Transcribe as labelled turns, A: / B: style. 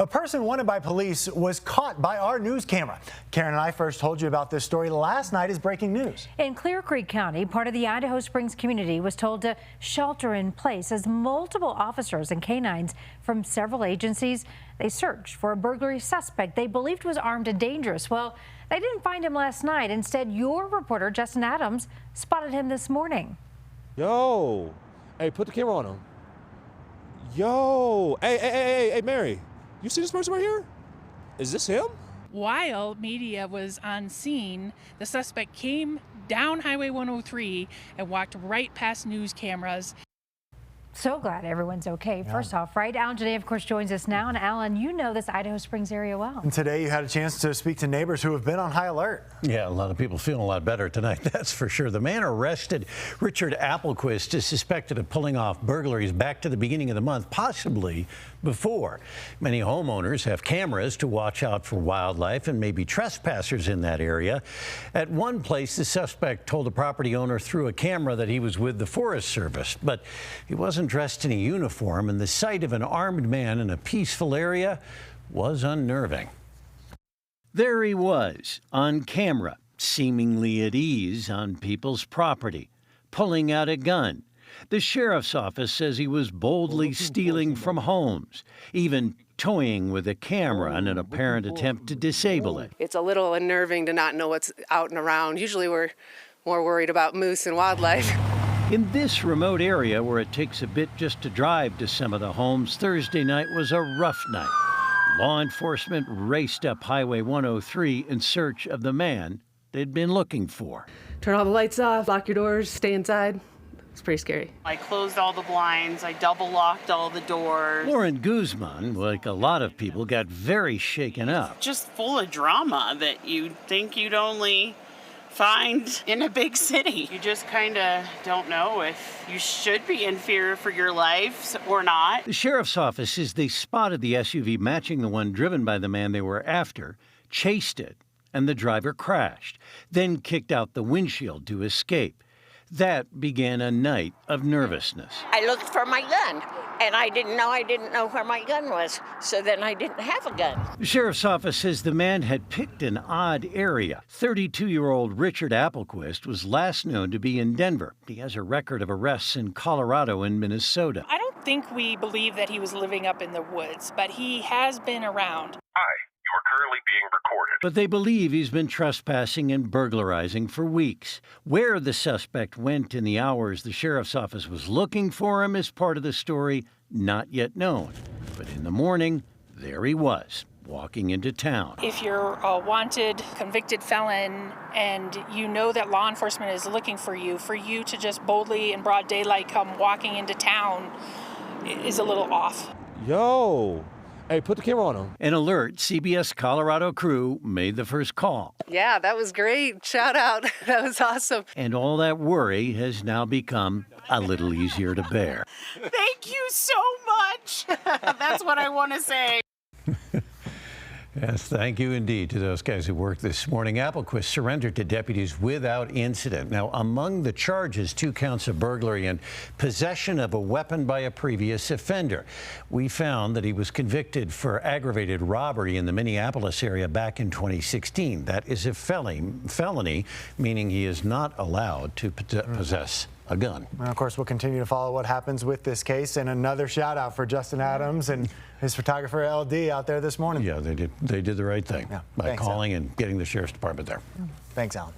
A: A person wanted by police was caught by our news camera. Karen and I first told you about this story last night as breaking news.
B: In Clear Creek County, part of the Idaho Springs community was told to shelter in place as multiple officers and canines from several agencies, they searched for a burglary suspect they believed was armed and dangerous. Well, they didn't find him last night. Instead, your reporter, Justin Adams, spotted him this morning.
C: Yo, hey, put the camera on him. Yo, hey, Mary, you see this person right here? Is this him?
D: While media was on scene, the suspect came down Highway 103 and walked right past news cameras.
B: So glad everyone's okay. First off, right? Alan Janae, of course, joins us now. And Alan, you know this Idaho Springs area well.
A: And today you had a chance to speak to neighbors who have been on high alert.
E: Yeah, a lot of people feeling a lot better tonight, that's for sure. The man arrested, Richard Applequist, is suspected of pulling off burglaries back to the beginning of the month, possibly before. Many homeowners have cameras to watch out for wildlife and maybe trespassers in that area. At one place, the suspect told the property owner through a camera that he was with the Forest Service, but he wasn't dressed in a uniform, and the sight of an armed man in a peaceful area was unnerving. There he was, on camera, seemingly at ease on people's property, pulling out a gun. The sheriff's office says he was boldly stealing from homes, even toying with a camera in an apparent attempt to disable it.
F: It's a little unnerving to not know what's out and around. Usually we're more worried about moose and wildlife.
E: In this remote area where it takes a bit just to drive to some of the homes, Thursday night was a rough night. Law enforcement raced up Highway 103 in search of the man they'd been looking for.
F: Turn all the lights off, lock your doors, stay inside. It's pretty scary.
G: I closed all the blinds, I double locked all the doors.
E: Lauren Guzman, like a lot of people, got very shaken up.
G: Just full of drama that you'd think you'd only find in a big city. You just kind of don't know if you should be in fear for your life or not.
E: The sheriff's office says they spotted the SUV matching the one driven by the man they were after, chased it, and the driver crashed, then kicked out the windshield to escape. That began a night of nervousness.
H: I looked for my gun, and I didn't know where my gun was, so then I didn't have a gun.
E: The sheriff's office says the man had picked an odd area. 32-year-old Richard Applequist was last known to be in Denver. He has a record of arrests in Colorado and Minnesota.
D: I don't think we believe that he was living up in the woods, but he has been around.
I: Hi, you are currently being recorded.
E: But they believe he's been trespassing and burglarizing for weeks. Where the suspect went in the hours the sheriff's office was looking for him is part of the story not yet known. But in the morning, there he was, walking into town.
D: If you're a wanted, convicted felon and you know that law enforcement is looking for you to just boldly in broad daylight come walking into town is a little off.
C: Yo, hey, put the camera on him.
E: An alert CBS Colorado crew made the first call.
F: Yeah, that was great. Shout out. That was awesome.
E: And all that worry has now become a little easier to bear.
G: Thank you so much. That's what I want to say.
E: Yes, thank you indeed to those guys who worked this morning. Applequist surrendered to deputies without incident. Now, among the charges, 2 counts of burglary and possession of a weapon by a previous offender. We found that he was convicted for aggravated robbery in the Minneapolis area back in 2016. That is a felony, meaning he is not allowed to possess a gun.
A: And of course, we'll continue to follow what happens with this case. And another shout out for Justin Adams and his photographer LD out there this morning.
E: Yeah, they did the right thing by
A: Thanks,
E: calling
A: Alan.
E: and getting the sheriff's department there.
A: Thanks, Alan.